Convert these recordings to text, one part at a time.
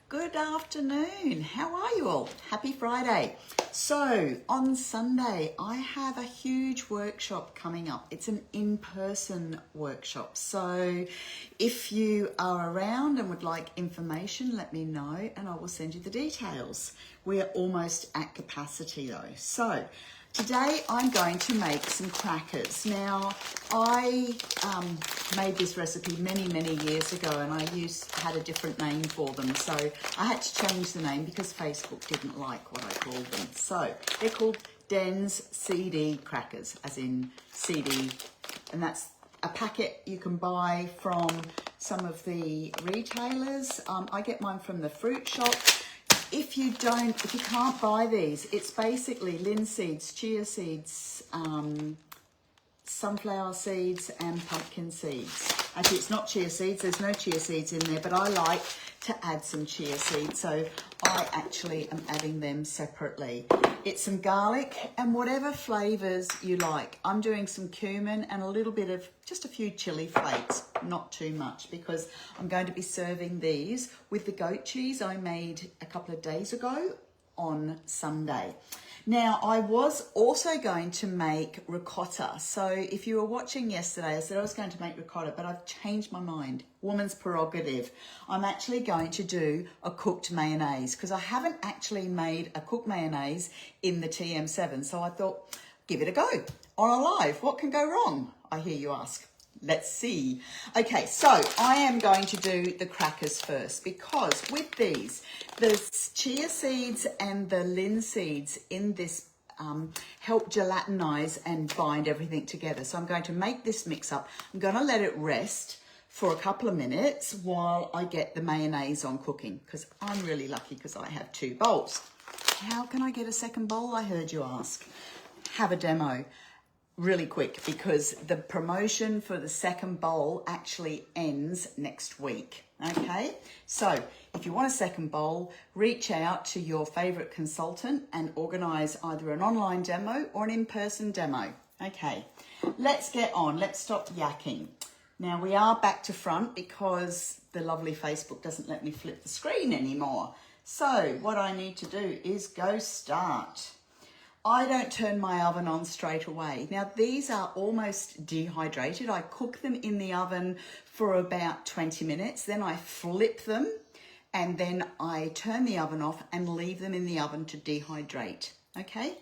Good afternoon. How are you all? Happy Friday. So on Sunday, I have a huge workshop coming up. It's an in-person workshop. So if you are around and would like information, let me know and I will send you the details. We are almost at capacity though. So today I'm going to make some crackers. Now, I made this recipe many years ago and I had a different name for them. So I had to change the name because Facebook didn't like what I called them. So they're called Den's CD crackers, as in CD. And that's a packet you can buy from some of the retailers. I get mine from the fruit shop. If you can't buy these, it's basically linseeds, chia seeds, sunflower seeds and pumpkin seeds. Actually, it's not chia seeds, there's no chia seeds in there, but I like to add some chia seeds, so I actually am adding them separately. It's some garlic and whatever flavors you like. I'm doing some cumin and a little bit of, just a few chili flakes, not too much, because I'm going to be serving these with the goat cheese I made a couple of days ago on Sunday. Now, I was also going to make ricotta. So if you were watching yesterday, I said I was going to make ricotta, but I've changed my mind. Woman's prerogative. I'm actually going to do a cooked mayonnaise because I haven't actually made a cooked mayonnaise in the TM7. So I thought, give it a go on a live. What can go wrong? I hear you ask. Let's see. Okay, so I am going to do the crackers first because with these, the chia seeds and the linseeds in this help gelatinize and bind everything together. So I'm going to make this mix up. I'm going to let it rest for a couple of minutes while I get the mayonnaise on cooking because I'm really lucky because I have 2 bowls. How can I get a second bowl? I heard you ask. Have a demo. Really quick because the promotion for the second bowl actually ends next week. Okay, so if you want a second bowl, reach out to your favorite consultant and organize either an online demo or an in-person demo. Okay, let's get on. Let's stop yakking. Now we are back to front because the lovely Facebook doesn't let me flip the screen anymore. So what I need to do is go start. I don't turn my oven on straight away. Now these are almost dehydrated. I cook them in the oven for about 20 minutes. Then I flip them and then I turn the oven off and leave them in the oven to dehydrate. Okay,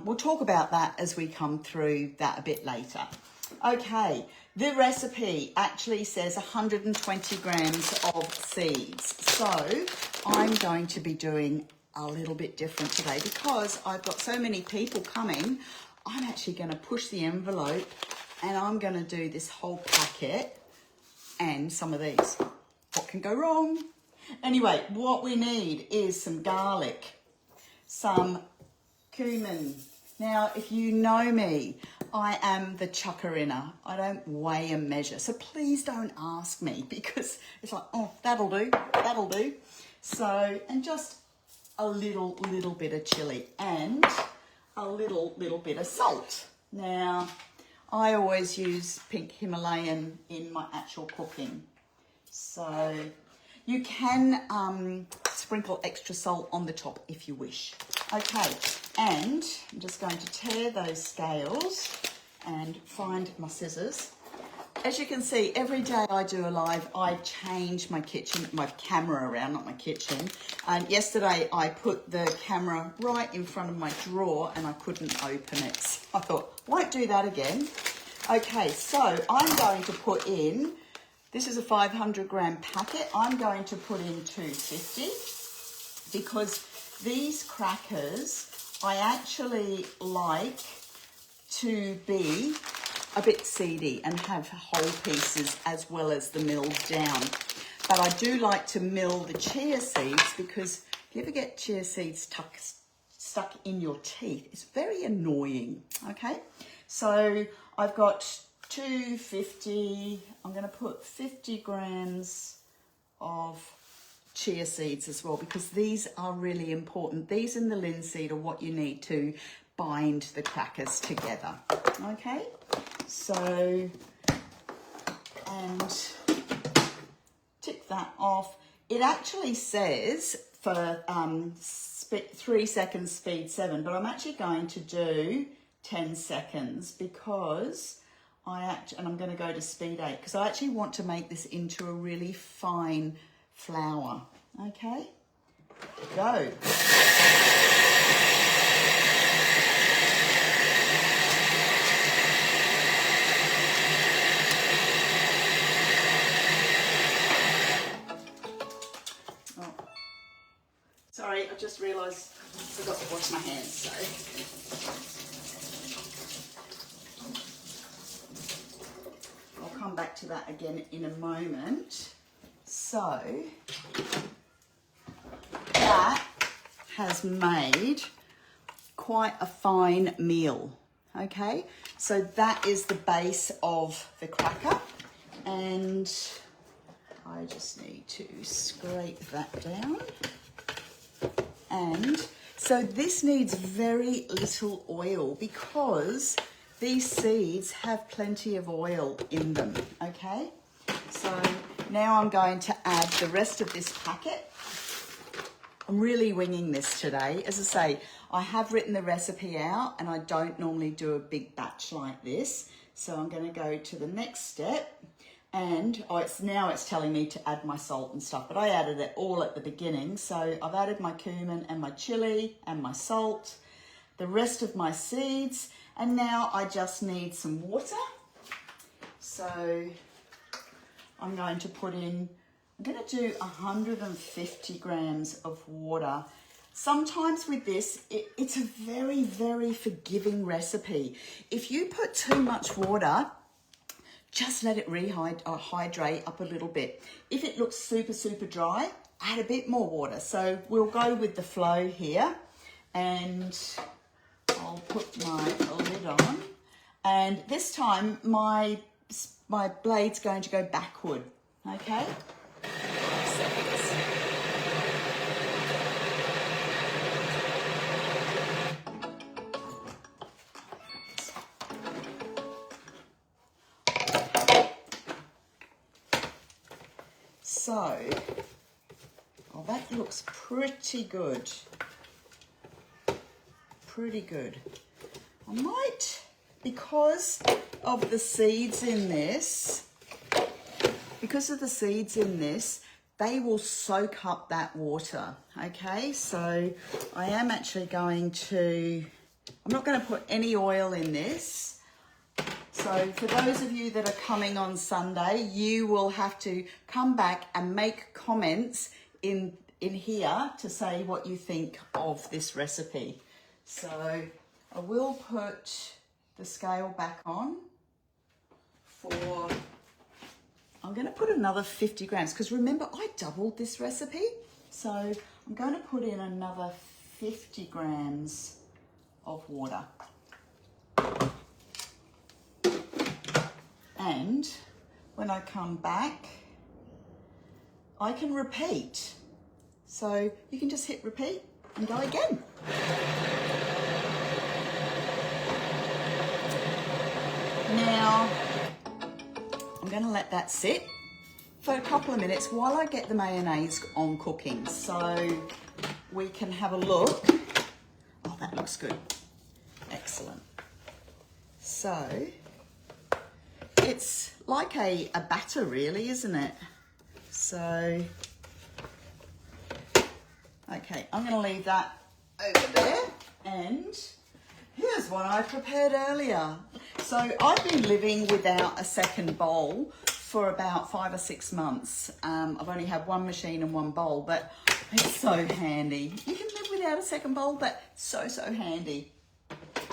we'll talk about that as we come through that a bit later. Okay, the recipe actually says 120 grams of seeds. So I'm going to be doing a little bit different today because I've got so many people coming. I'm actually going to push the envelope and I'm going to do this whole packet and some of these. What can go wrong? Anyway, what we need is some garlic, some cumin. Now, if you know me, I am the chucker-inner. I don't weigh and measure. So please don't ask me because it's like, oh, that'll do, that'll do. So, and just a little bit of chili and a little bit of salt. Now, I always use pink Himalayan in my actual cooking. So you can sprinkle extra salt on the top if you wish. Okay, and I'm just going to tear those scales and find my scissors. As you can see, every day I do a live, I change my camera around, not my kitchen. And yesterday I put the camera right in front of my drawer and I couldn't open it. So I thought, won't do that again. Okay, so I'm going to put in, this is a 500 gram packet. I'm going to put in 250 because these crackers, I actually like to be a bit seedy and have whole pieces as well as the milled down. But I do like to mill the chia seeds because if you ever get chia seeds stuck in your teeth, it's very annoying, okay? So I've got 250, I'm gonna put 50 grams of chia seeds as well because these are really important. These and the linseed are what you need to bind the crackers together, okay? So, and tick that off. it actually says for 3 seconds speed 7, but I'm actually going to do 10 seconds because and I'm going to go to speed 8 because I actually want to make this into a really fine flour. Okay, go. Oh, sorry, I just realised I forgot to wash my hands, so. I'll come back to that again in a moment. So that has made quite a fine meal, okay? So that is the base of the cracker, and I just need to scrape that down. And so this needs very little oil because these seeds have plenty of oil in them, okay? So now I'm going to add the rest of this packet. I'm really winging this today. As I say, I have written the recipe out and I don't normally do a big batch like this. So I'm going to go to the next step, and it's telling me to add my salt and stuff, but I added it all at the beginning. So I've added my cumin and my chili and my salt, the rest of my seeds, and now I just need some water. So I'm going to do 150 grams of water. Sometimes with this, it's a very, very forgiving recipe. If you put too much water, just let it hydrate up a little bit. If it looks super, super dry, add a bit more water. So we'll go with the flow here, and I'll put my lid on. And this time my blade's going to go backward, okay? So, that looks pretty good. Pretty good. I might, because of the seeds in this, they will soak up that water, okay? So I am actually I'm not going to put any oil in this. So for those of you that are coming on Sunday, you will have to come back and make comments in here to say what you think of this recipe. So I will put the scale back on I'm going to put another 50 grams because remember I doubled this recipe. So I'm going to put in another 50 grams of water. And when I come back, I can repeat. So you can just hit repeat and go again. Now, I'm going to let that sit for a couple of minutes while I get the mayonnaise on cooking. So we can have a look. Oh, that looks good. Excellent. So it's like a batter really, isn't it? So, okay, I'm going to leave that over there. And here's what I prepared earlier. So I've been living without a second bowl for about 5 or 6 months. I've only had one machine and one bowl, but it's so handy. You can live without a second bowl, but so handy.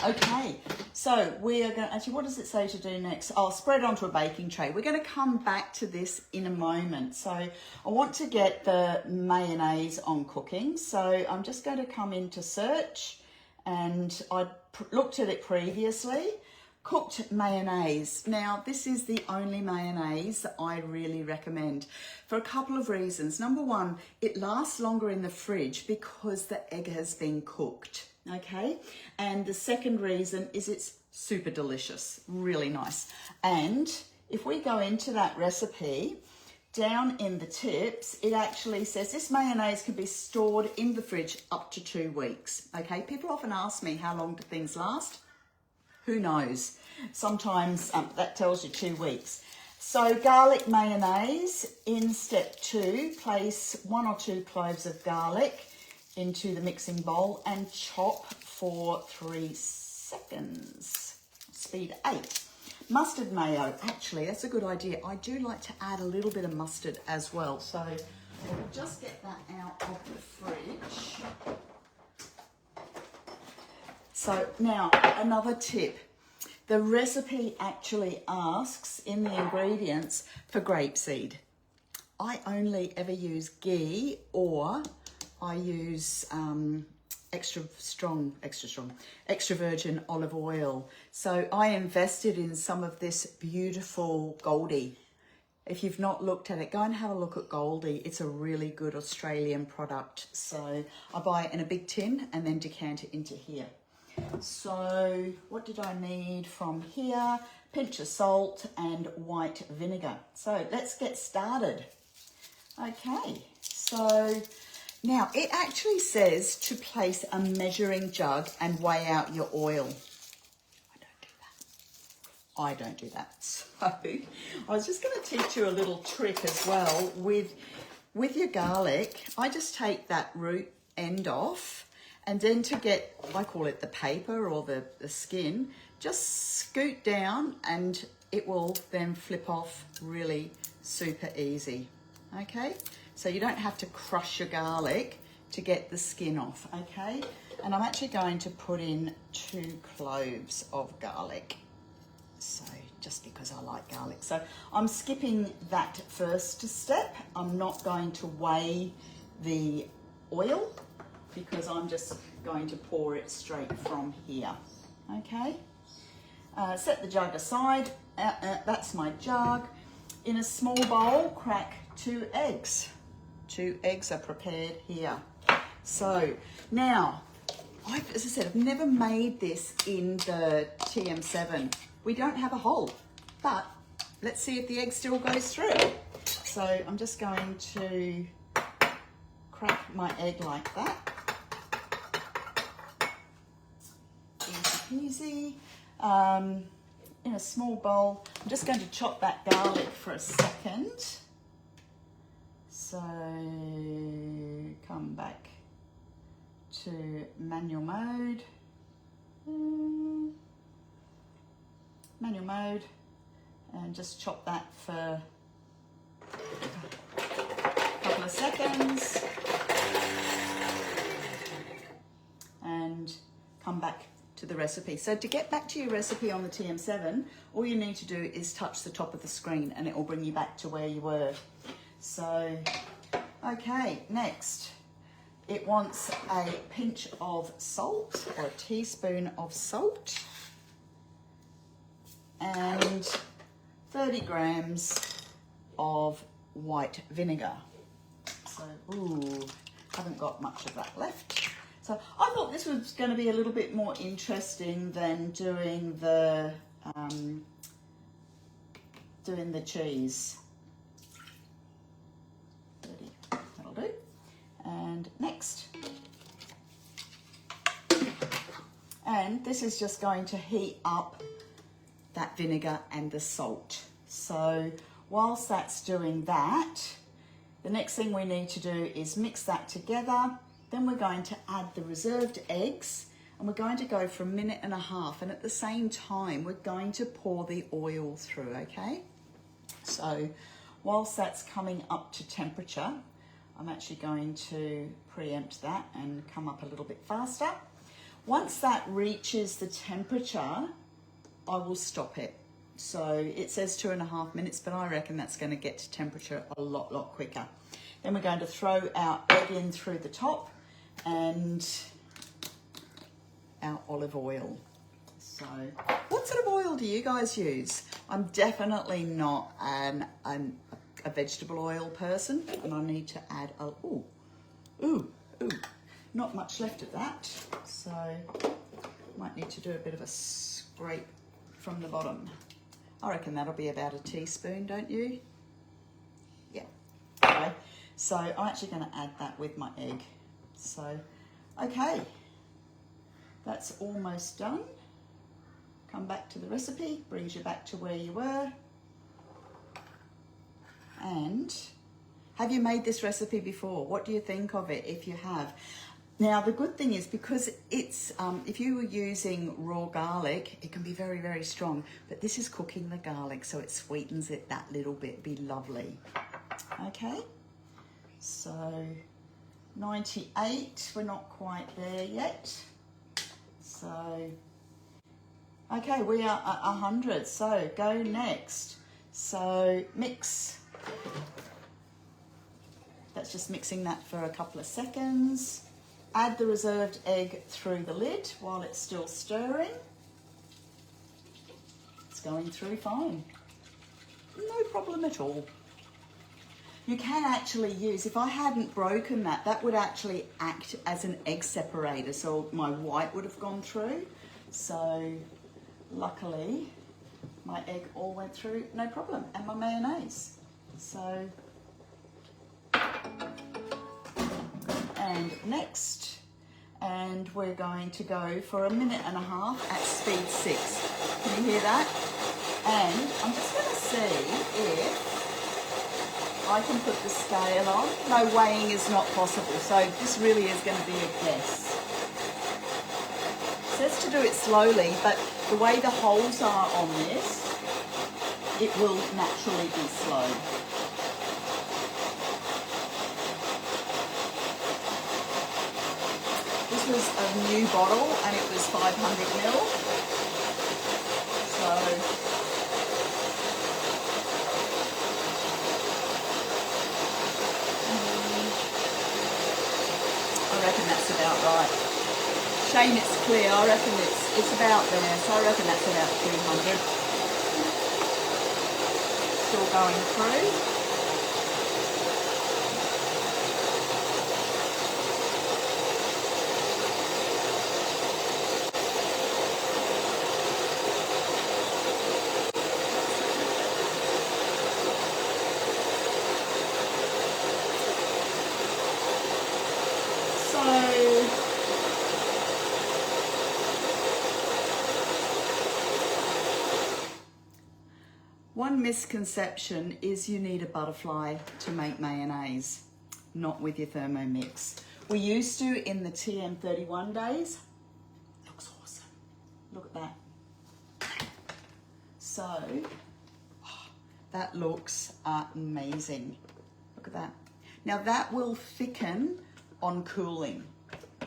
Okay, so we are going to, actually, what does it say to do next? I'll spread onto a baking tray. We're going to come back to this in a moment. So I want to get the mayonnaise on cooking. So I'm just going to come into search, and I looked at it previously. Cooked mayonnaise. Now, this is the only mayonnaise that I really recommend for a couple of reasons. Number one, it lasts longer in the fridge because the egg has been cooked. Okay, and the second reason is it's super delicious, really nice. And if we go into that recipe, down in the tips, it actually says this mayonnaise can be stored in the fridge up to 2 weeks. Okay, people often ask me how long do things last? Who knows? Sometimes that tells you 2 weeks. So garlic mayonnaise, in step 2, place 1 or 2 cloves of garlic into the mixing bowl and chop for 3 seconds. Speed 8. Mustard mayo, actually, that's a good idea. I do like to add a little bit of mustard as well. So we'll just get that out of the fridge. So now, another tip. The recipe actually asks in the ingredients for grapeseed. I only ever use ghee, or I use extra virgin olive oil. So I invested in some of this beautiful Goldie. If you've not looked at it, go and have a look at Goldie. It's a really good Australian product. So I buy it in a big tin and then decant it into here. So what did I need from here? Pinch of salt and white vinegar. So let's get started. Okay, so now it actually says to place a measuring jug and weigh out your oil. I don't do that. So I was just going to teach you a little trick as well with your garlic. I just take that root end off, and then to get, I call it the paper or the skin, just scoot down and it will then flip off really super easy. Okay, so you don't have to crush your garlic to get the skin off. Okay, and I'm actually going to put in 2 cloves of garlic. So just because I like garlic. So I'm skipping that first step. I'm not going to weigh the oil because I'm just going to pour it straight from here. Okay, set the jug aside. That's my jug. In a small bowl, crack 2 eggs. 2 eggs are prepared here. So now, as I said, I've never made this in the TM7. We don't have a hole, but let's see if the egg still goes through. So I'm just going to crack my egg like that. Easy peasy. In a small bowl, I'm just going to chop that garlic for a second. So come back to manual mode. Manual mode, and just chop that for a couple of seconds and come back to the recipe. So to get back to your recipe on the TM7, all you need to do is touch the top of the screen and it will bring you back to where you were. So, okay, next, it wants a pinch of salt or a teaspoon of salt and 30 grams of white vinegar. So, ooh, haven't got much of that left. So I thought this was going to be a little bit more interesting than doing the cheese. 30, that'll do. And next. And this is just going to heat up that vinegar and the salt. So whilst that's doing that, the next thing we need to do is mix that together. Then we're going to add the reserved eggs and we're going to go for 1.5 minutes, and at the same time we're going to pour the oil through, okay? So whilst that's coming up to temperature, I'm actually going to preempt that and come up a little bit faster. Once that reaches the temperature, I will stop it. So it says 2.5 minutes, but I reckon that's going to get to temperature a lot quicker. Then we're going to throw our egg in through the top and our olive oil. So what sort of oil do you guys use? I'm definitely not a vegetable oil person, and I need to add a, not much left of that. So might need to do a bit of a scrape from the bottom. I reckon that'll be about a teaspoon, don't you? Yeah, anyway. So I'm actually going to add that with my egg. So, okay, that's almost done. Come back to the recipe, brings you back to where you were. And have you made this recipe before? What do you think of it if you have? Now, the good thing is because it's, if you were using raw garlic, it can be very, very strong, but this is cooking the garlic, so it sweetens it that little bit. Be lovely. Okay, so 98, we're not quite there yet. So, okay, we are at 100, so go next. So mix. That's just mixing that for a couple of seconds. Add the reserved egg through the lid while it's still stirring. It's going through fine. No problem at all. You can actually use, if I hadn't broken that, that would actually act as an egg separator, so my white would have gone through. So luckily my egg all went through, no problem, and my mayonnaise. So, and next, and we're going to go for 1.5 minutes at speed 6. Can you hear that? And I'm just going to see if I can put the scale on. No, weighing is not possible, so this really is going to be a guess. It says to do it slowly, but the way the holes are on this, it will naturally be slow. This was a new bottle and it was 500 ml. So I reckon that's about right. Shane, it's clear. I reckon it's about there. So I reckon that's about 200. Still going through. One misconception is you need a butterfly to make mayonnaise, not with your Thermomix. We used to in the TM31 days. Looks awesome. Look at that. So, that looks amazing. Look at that. Now that will thicken on cooling.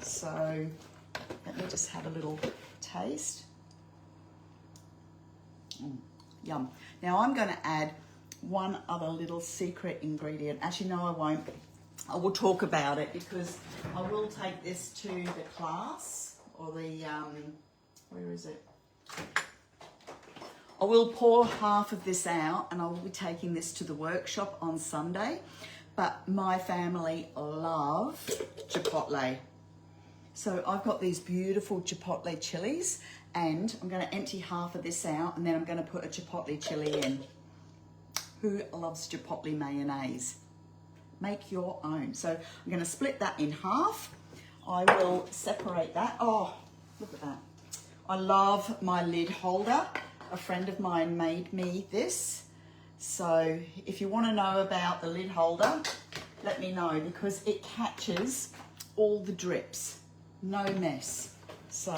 So, let me just have a little taste. Yum. Now I'm going to add one other little secret ingredient. Actually, no, I won't. I will talk about it because I will take this to the class or the, where is it? I will pour half of this out and I will be taking this to the workshop on Sunday. But my family love chipotle. So I've got these beautiful chipotle chilies and I'm going to empty half of this out and then I'm going to put a chipotle chili in. Who loves chipotle mayonnaise? Make your own. So I'm going to split that in half. I will separate that. Oh, look at that. I love my lid holder. A friend of mine made me this. So if you want to know about the lid holder, let me know because it catches all the drips. No mess. So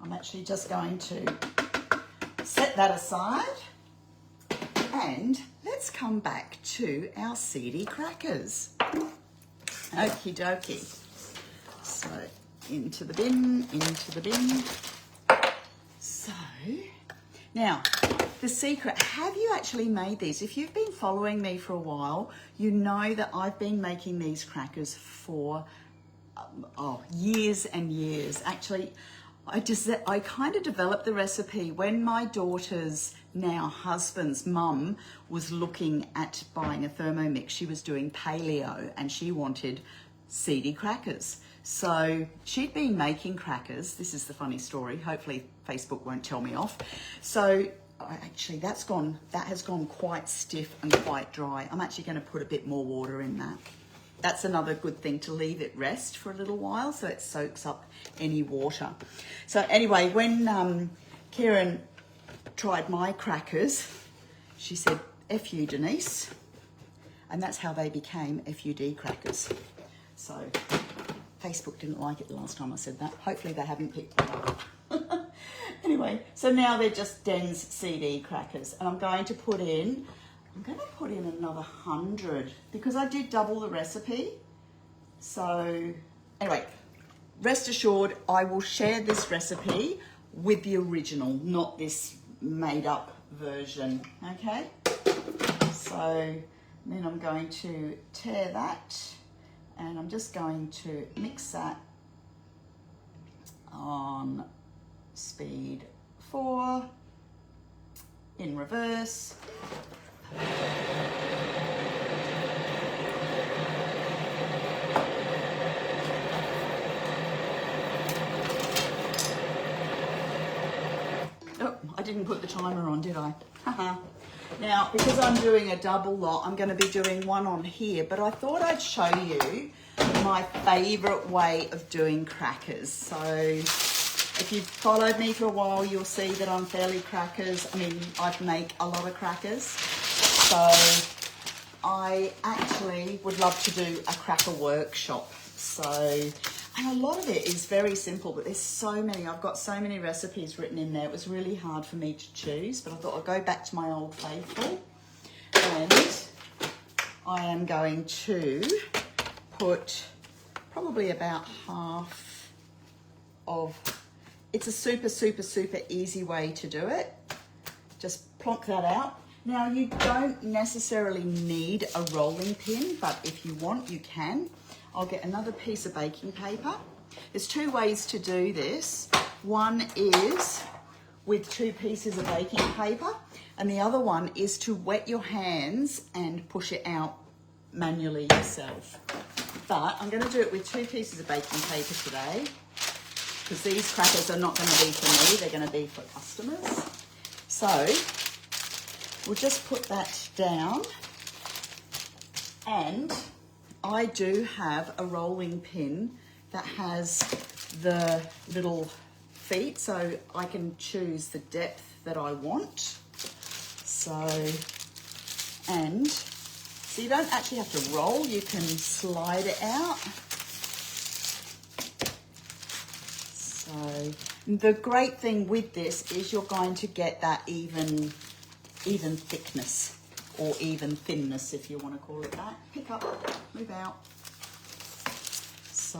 I'm actually just going to set that aside and let's come back to our seedy crackers. Okie dokie. So into the bin, into the bin. So now the secret, have you actually made these? If you've been following me for a while, you know that I've been making these crackers for years and years. Actually, I kind of developed the recipe when my daughter's now husband's mum was looking at buying a Thermomix. She was doing paleo and she wanted seedy crackers. So she'd been making crackers. This is the funny story. Hopefully Facebook won't tell me off. So actually that has gone quite stiff and quite dry. I'm actually going to put a bit more water in that. That's another good thing, to leave it rest for a little while so it soaks up any water. So anyway, when Kieran tried my crackers, she said, F you, Denise. And that's how they became FUD crackers. So Facebook didn't like it the last time I said that. Hopefully they haven't picked it up. Anyway, so now they're just Den's CD crackers. And I'm going to put in another 100 because I did double the recipe. So anyway, rest assured I will share this recipe with the original, not this made up version, okay? So then I'm going to tear that and I'm just going to mix that on speed 4 in reverse. Oh, I didn't put the timer on, did I? Now, because I'm doing a double lot, I'm going to be doing one on here, but I thought I'd show you my favourite way of doing crackers. So if you've followed me for a while, you'll see that I'm fairly crackers. I mean, I make a lot of crackers. So I actually would love to do a cracker workshop. So, and a lot of it is very simple, but there's so many. I've got so many recipes written in there. It was really hard for me to choose, but I thought I'd go back to my old faithful. And I am going to put probably about half of, it's a super, super, super easy way to do it. Just plonk that out. Now you don't necessarily need a rolling pin, but if you want, you can. I'll get another piece of baking paper. There's two ways to do this. One is with 2 pieces of baking paper, and the other one is to wet your hands and push it out manually yourself. But I'm going to do it with 2 pieces of baking paper today, because these crackers are not going to be for me, they're going to be for customers. So we'll just put that down, and I do have a rolling pin that has the little feet, so I can choose the depth that I want. So you don't actually have to roll, you can slide it out. So the great thing with this is you're going to get that even thickness, or even thinness, if you want to call it that. Pick up, move out. So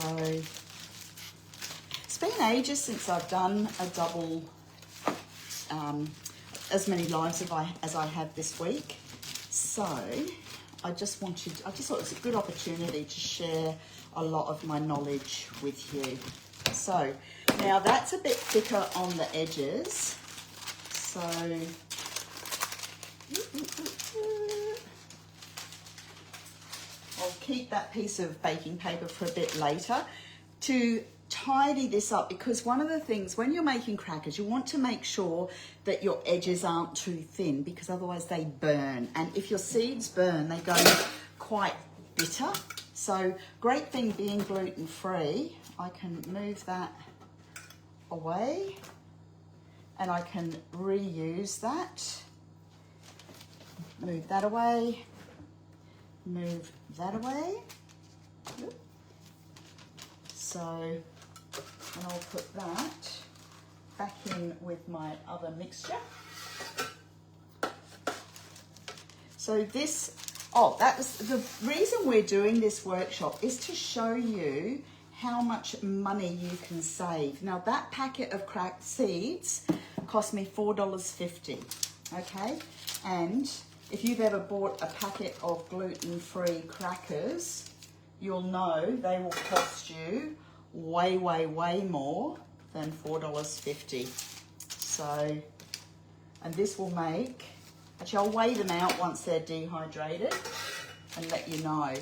it's been ages since I've done a double, as many lives as I have this week. So I just thought it was a good opportunity to share a lot of my knowledge with you. So now that's a bit thicker on the edges. So I'll keep that piece of baking paper for a bit later to tidy this up, because one of the things when you're making crackers, you want to make sure that your edges aren't too thin, because otherwise they burn. And if your seeds burn, they go quite bitter. So great thing being gluten-free, I can move that away and I can reuse that. Move that away, move that away. So, and I'll put that back in with my other mixture. So this, that was the reason we're doing this workshop, is to show you how much money you can save. Now that packet of cracked seeds cost me $4.50, okay? And if you've ever bought a packet of gluten-free crackers, you'll know they will cost you way, way, way more than $4.50. So, and this will make, actually I'll weigh them out once they're dehydrated and let you know.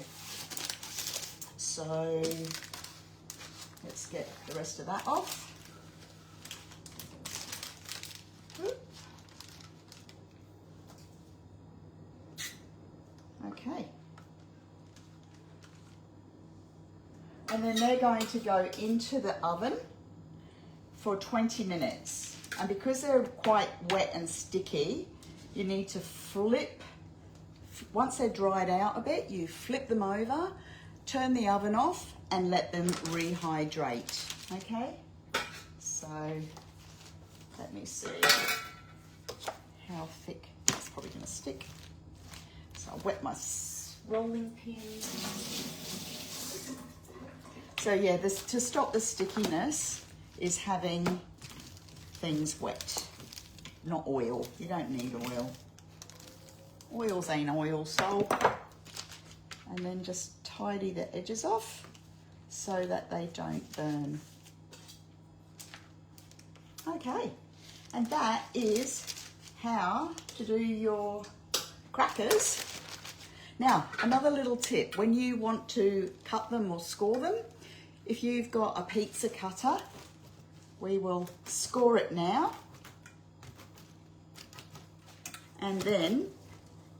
So let's get the rest of that off. And then they're going to go into the oven for 20 minutes. And because they're quite wet and sticky, you need to flip. Once they're dried out a bit, you flip them over, turn the oven off, and let them rehydrate. Okay? So, let me see how thick. It's probably going to stick. So I'll wet my rolling pin. So yeah, to stop the stickiness is having things wet, not oil. You don't need oil. Oils ain't oil, salt. And then just tidy the edges off so that they don't burn. Okay, and that is how to do your crackers. Now, another little tip, when you want to cut them or score them, if you've got a pizza cutter, we will score it now. And then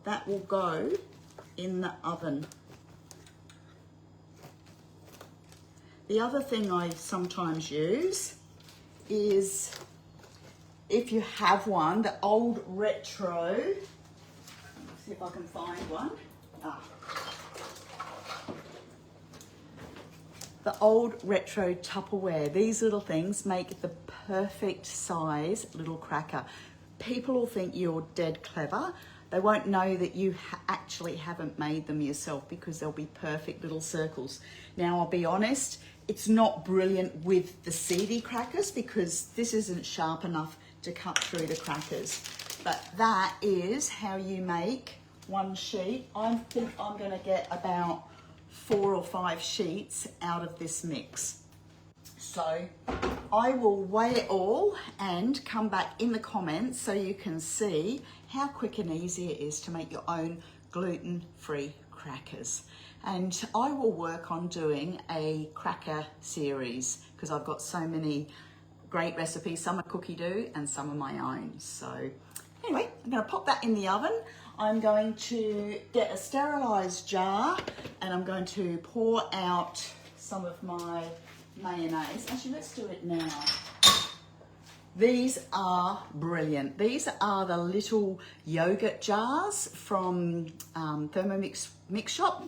that will go in the oven. The other thing I sometimes use is, if you have one, the old retro, let's see if I can find one. The old retro Tupperware. These little things make the perfect size little cracker. People will think you're dead clever. They won't know that you actually haven't made them yourself, because they'll be perfect little circles. Now, I'll be honest, it's not brilliant with the seedy crackers because this isn't sharp enough to cut through the crackers. But that is how you make one sheet. I think I'm going to get about 4 or 5 sheets out of this mix. So I will weigh it all and come back in the comments so you can see how quick and easy it is to make your own gluten-free crackers. And I will work on doing a cracker series because I've got so many great recipes. Some are cookie dough and some are my own. So anyway, I'm going to pop that in the oven. I'm going to get a sterilised jar and I'm going to pour out some of my mayonnaise. Actually, let's do it now. These are brilliant. These are the little yogurt jars from Thermomix Mix Shop.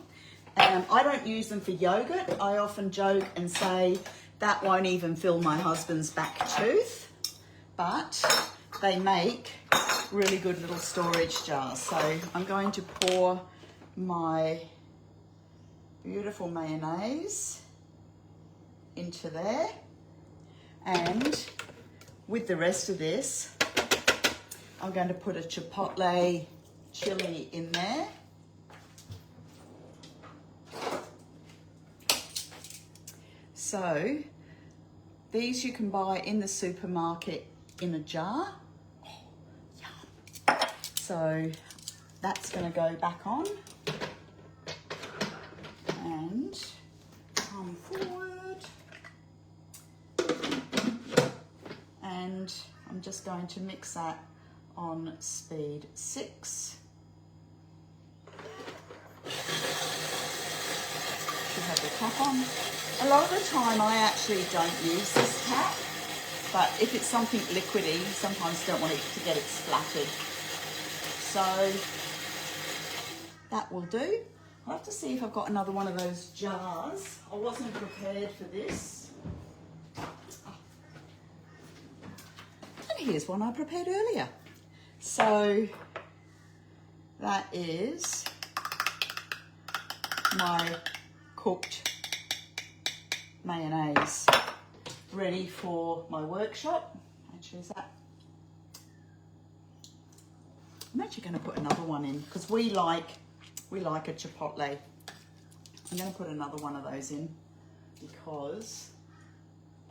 I don't use them for yogurt. I often joke and say that won't even fill my husband's back tooth, but they make really good little storage jars. So I'm going to pour my beautiful mayonnaise into there, and with the rest of this I'm going to put a chipotle chili in there. So these you can buy in the supermarket in a jar. Oh, yum. So that's going to go back on and come forward. And I'm just going to mix that on speed 6. Should have the cap on. A lot of the time I actually don't use this cap, but if it's something liquidy, sometimes don't want it to get it splattered. So that will do. I'll have to see if I've got another one of those jars. I wasn't prepared for this. And here's one I prepared earlier. So that is my cooked mayonnaise ready for my workshop. Actually, is that? I'm actually going to put another one in because we like a chipotle. I'm going to put another one of those in because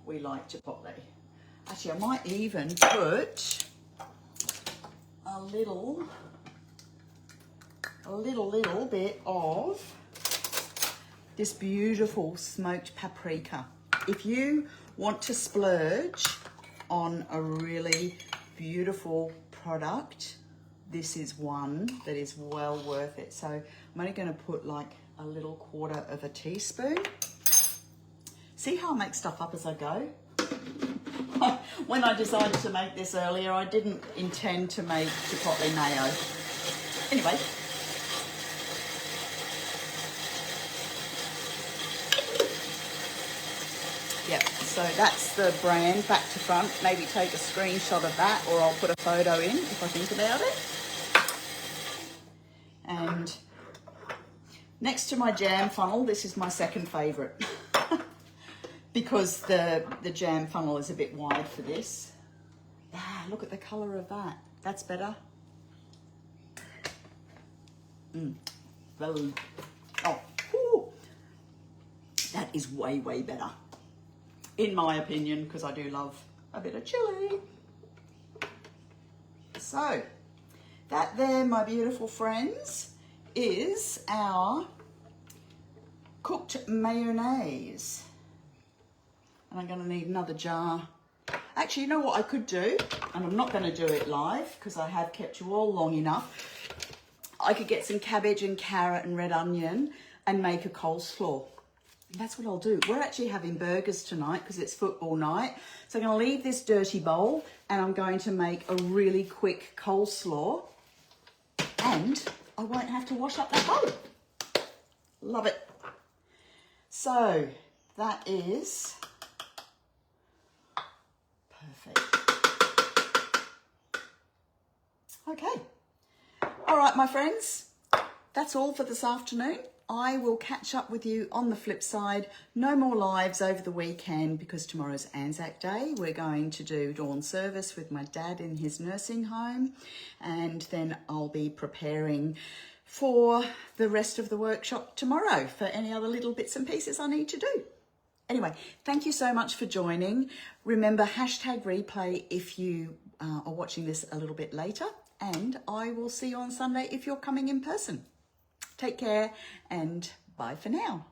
we like chipotle. Actually, I might even put a little bit of this beautiful smoked paprika. If you want to splurge on a really beautiful product, this is one that is well worth it. So I'm only going to put like a little 1/4 of a teaspoon. See how I make stuff up as I go? When I decided to make this earlier, I didn't intend to make chipotle mayo. Anyway. Yep, so that's the brand back to front. Maybe take a screenshot of that, or I'll put a photo in if I think about it. And next to my jam funnel, this is my second favourite. Because the jam funnel is a bit wide for this. Ah, look at the colour of that. That's better. Oh, ooh. That is way, way better. In my opinion, because I do love a bit of chilli. So, that there, my beautiful friends, is our cooked mayonnaise. And I'm going to need another jar. Actually, you know what I could do? And I'm not going to do it live because I have kept you all long enough. I could get some cabbage and carrot and red onion and make a coleslaw. And that's what I'll do. We're actually having burgers tonight because it's football night. So I'm going to leave this dirty bowl and I'm going to make a really quick coleslaw. And I won't have to wash up that bowl. Love it. So that is... perfect. Okay. All right, my friends, that's all for this afternoon. I will catch up with you on the flip side. No more lives over the weekend because tomorrow's Anzac Day. We're going to do dawn service with my dad in his nursing home. And then I'll be preparing for the rest of the workshop tomorrow for any other little bits and pieces I need to do. Anyway, thank you so much for joining. Remember, #replay if you are watching this a little bit later. And I will see you on Sunday if you're coming in person. Take care and bye for now.